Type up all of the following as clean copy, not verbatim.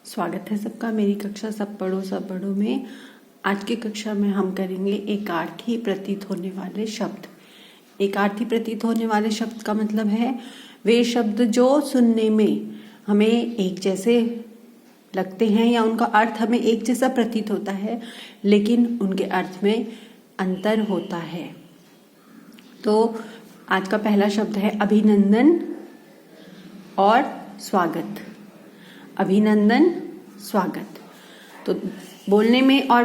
स्वागत है सबका मेरी कक्षा सब पढ़ो में। आज की कक्षा में हम करेंगे एकार्थी प्रतीत होने वाले शब्द। एकार्थी प्रतीत होने वाले शब्द का मतलब है वे शब्द जो सुनने में हमें एक जैसे लगते हैं या उनका अर्थ हमें एक जैसा प्रतीत होता है, लेकिन उनके अर्थ में अंतर होता है। तो आज का पहला शब्द है अभिनंदन और स्वागत। अभिनंदन, स्वागत। तो बोलने में और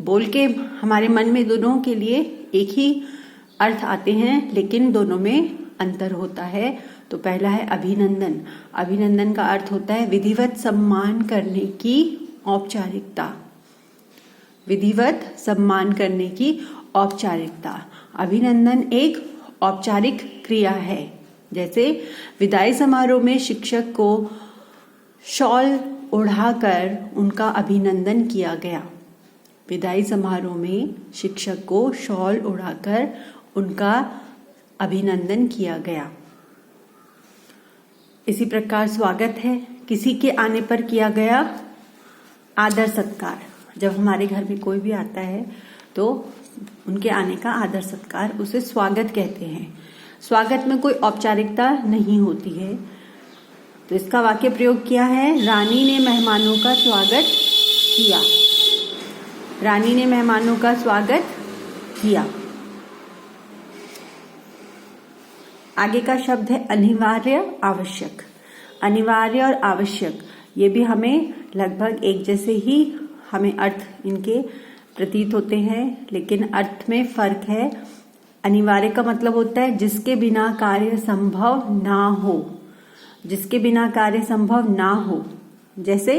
बोल के हमारे मन में दोनों के लिए एक ही अर्थ आते हैं, लेकिन दोनों में अंतर होता है। तो पहला है अभिनंदन। अभिनंदन का अर्थ होता है विधिवत सम्मान करने की औपचारिकता। विधिवत सम्मान करने की औपचारिकता। अभिनंदन एक औपचारिक क्रिया है। जैसे विदाई समारोह में शिक्षक को शॉल ओढ़ाकर उनका अभिनंदन किया गया। विदाई समारोह में शिक्षक को शॉल ओढ़ाकर उनका अभिनंदन किया गया। इसी प्रकार स्वागत है किसी के आने पर किया गया आदर सत्कार। जब हमारे घर में कोई भी आता है तो उनके आने का आदर सत्कार, उसे स्वागत कहते हैं। स्वागत में कोई औपचारिकता नहीं होती है। तो इसका वाक्य प्रयोग किया है, रानी ने मेहमानों का स्वागत किया। रानी ने मेहमानों का स्वागत किया। आगे का शब्द है अनिवार्य, आवश्यक। अनिवार्य और आवश्यक ये भी हमें लगभग एक जैसे ही हमें अर्थ इनके प्रतीत होते हैं, लेकिन अर्थ में फर्क है। अनिवार्य का मतलब होता है जिसके बिना कार्य संभव ना हो। जिसके बिना कार्य संभव ना हो। जैसे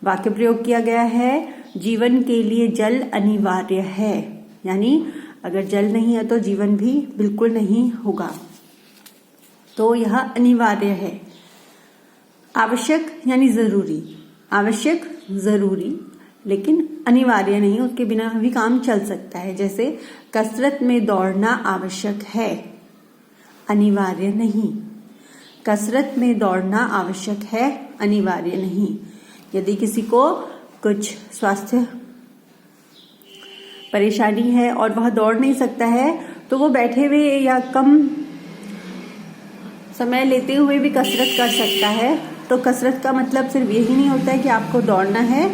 वाक्य प्रयोग किया गया है, जीवन के लिए जल अनिवार्य है। यानी अगर जल नहीं है तो जीवन भी बिल्कुल नहीं होगा। तो यह अनिवार्य है। आवश्यक यानी जरूरी। आवश्यक जरूरी, लेकिन अनिवार्य नहीं, उसके बिना भी काम चल सकता है। जैसे कसरत में दौड़ना आवश्यक है, अनिवार्य नहीं। कसरत में दौड़ना आवश्यक है, अनिवार्य नहीं। यदि किसी को कुछ स्वास्थ्य परेशानी है और वह दौड़ नहीं सकता है, तो वो बैठे हुए या कम समय लेते हुए भी कसरत कर सकता है। तो कसरत का मतलब सिर्फ यही नहीं होता है कि आपको दौड़ना है।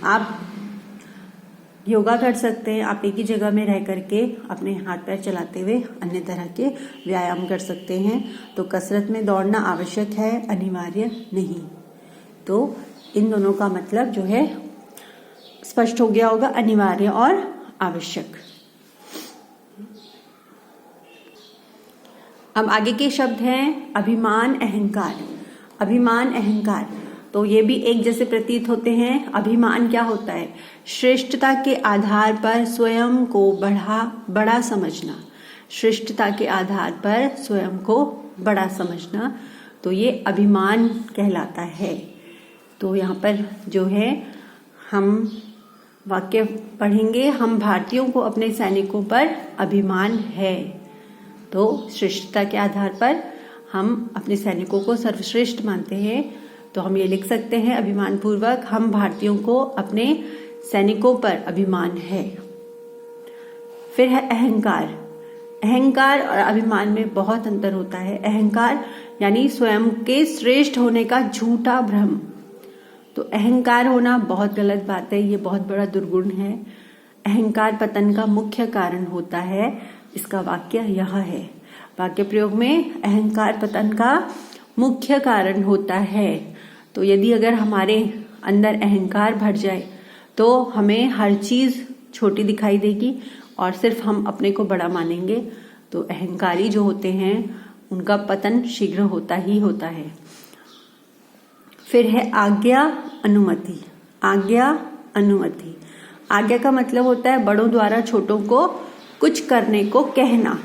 आप योगा कर सकते हैं, आप एक ही जगह में रह करके अपने हाथ पैर चलाते हुए अन्य तरह के व्यायाम कर सकते हैं। तो कसरत में दौड़ना आवश्यक है, अनिवार्य नहीं। तो इन दोनों का मतलब जो है स्पष्ट हो गया होगा, अनिवार्य और आवश्यक। अब आगे के शब्द हैं अभिमान, अहंकार। अभिमान, अहंकार तो ये भी एक जैसे प्रतीत होते हैं। अभिमान क्या होता है? श्रेष्ठता के आधार पर स्वयं को बड़ा समझना। श्रेष्ठता के आधार पर स्वयं को बड़ा समझना, तो ये अभिमान कहलाता है। तो यहाँ पर जो है हम वाक्य पढ़ेंगे, हम भारतीयों को अपने सैनिकों पर अभिमान है। तो श्रेष्ठता के आधार पर हम अपने सैनिकों को सर्वश्रेष्ठ मानते हैं। तो हम ये लिख सकते हैं अभिमान पूर्वक, हम भारतीयों को अपने सैनिकों पर अभिमान है। फिर है अहंकार। अहंकार और अभिमान में बहुत अंतर होता है। अहंकार यानी स्वयं के श्रेष्ठ होने का झूठा भ्रम। तो अहंकार होना बहुत गलत बात है, ये बहुत बड़ा दुर्गुण है। अहंकार पतन का मुख्य कारण होता है। इसका वाक्य यह है, वाक्य प्रयोग में अहंकार पतन का मुख्य कारण होता है। तो यदि अगर हमारे अंदर अहंकार भर जाए तो हमें हर चीज छोटी दिखाई देगी और सिर्फ हम अपने को बड़ा मानेंगे। तो अहंकारी जो होते हैं उनका पतन शीघ्र होता ही होता है। फिर है आज्ञा, अनुमति। आज्ञा, अनुमति। आज्ञा का मतलब होता है बड़ों द्वारा छोटों को कुछ करने को कहना।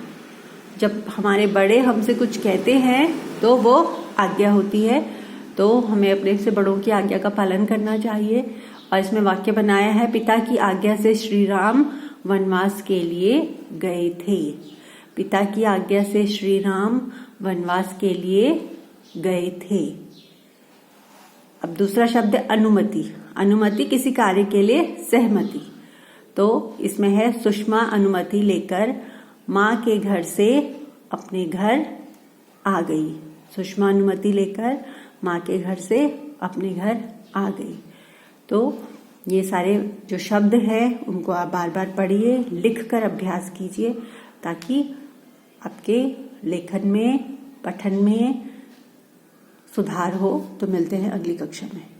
जब हमारे बड़े हमसे कुछ कहते हैं तो वो आज्ञा होती है। तो हमें अपने से बड़ों की आज्ञा का पालन करना चाहिए। और इसमें वाक्य बनाया है, पिता की आज्ञा से श्री राम वनवास के लिए गए थे। पिता की आज्ञा से श्री राम वनवास के लिए गए थे। अब दूसरा शब्द है अनुमति। अनुमति किसी कार्य के लिए सहमति। तो इसमें है सुषमा अनुमति लेकर माँ के घर से अपने घर आ गई। सुषमा अनुमति लेकर माँ के घर से अपने घर आ गई। तो ये सारे जो शब्द हैं उनको आप बार बार पढ़िए, लिखकर अभ्यास कीजिए ताकि आपके लेखन में, पठन में सुधार हो। तो मिलते हैं अगली कक्षा में।